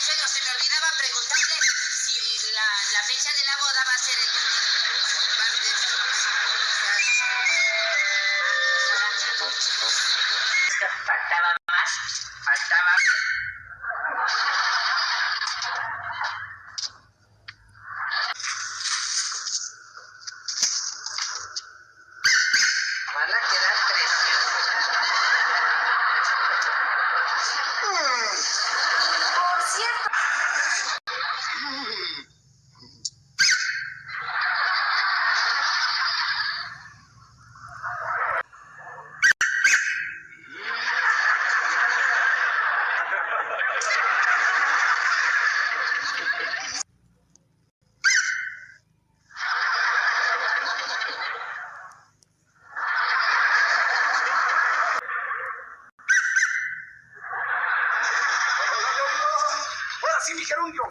suegro, se me olvidaba preguntarle si la fecha de la boda va a ser el lunes. Faltaba más, faltaba. Van a quedar preciosas. Por cierto. Ahora sí, mi gerundio.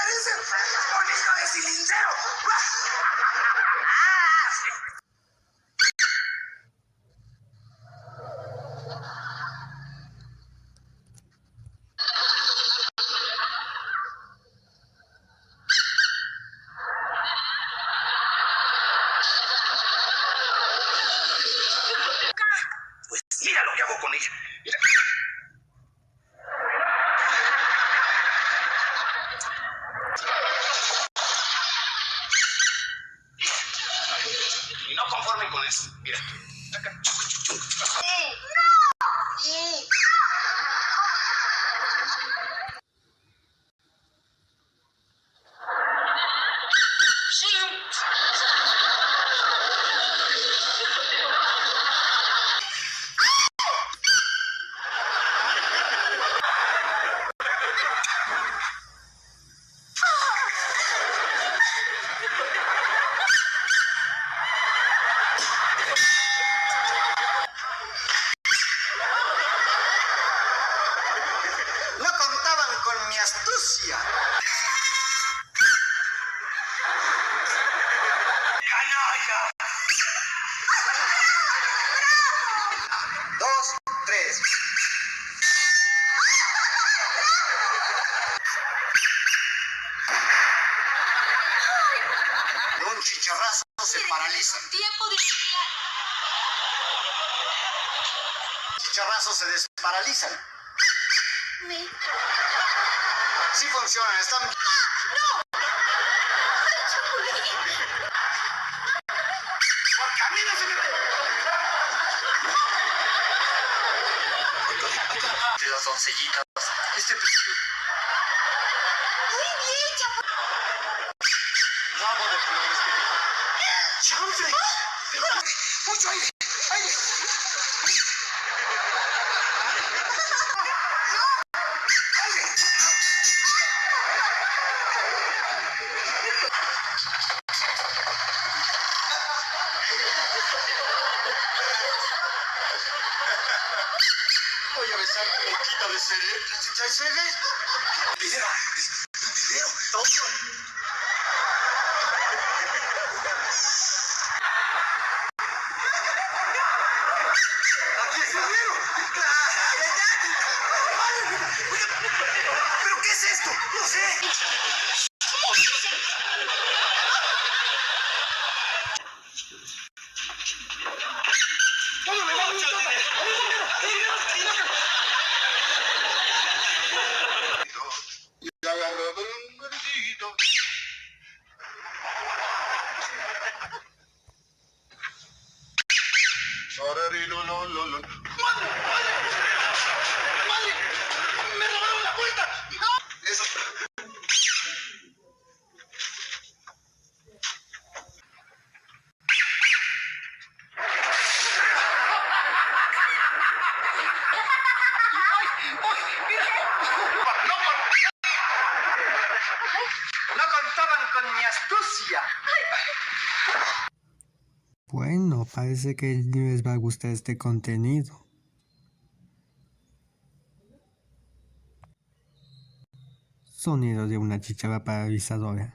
¡Eres enfermo, bonito de cilindrero! Pues mira lo que hago con ella. Mira. Y no conforme con eso. Mira. Acá. No contaban con mi astucia. ¡Canalla! 2, 3. De un chicharrazo se paralizan. Tiempo de arreglar. Chicharrazos se desparalizan. Sí funcionan, están... Porque a mí no se me... De las doncellitas. Este precioso Muy bien, chapo. ramo de flores que te... ¡Chanfle! ¡Mucho aire! ¡Aire! Voy a besar tu boquita de cerebro. ¿De cerebro? ¡Video! ¡Video! ¡Todo! ¡Aquí es dinero! ¿Pero qué es esto? No sé. ¿Cómo me va a gustar? Y agarraba un gordito. ¡Madre! ¡Madre! ¡Me robaron la puerta! ¡No! Eso. No contaban con mi astucia. Bueno, parece que les va a gustar este contenido. Sonido de una chicharra paralizadora.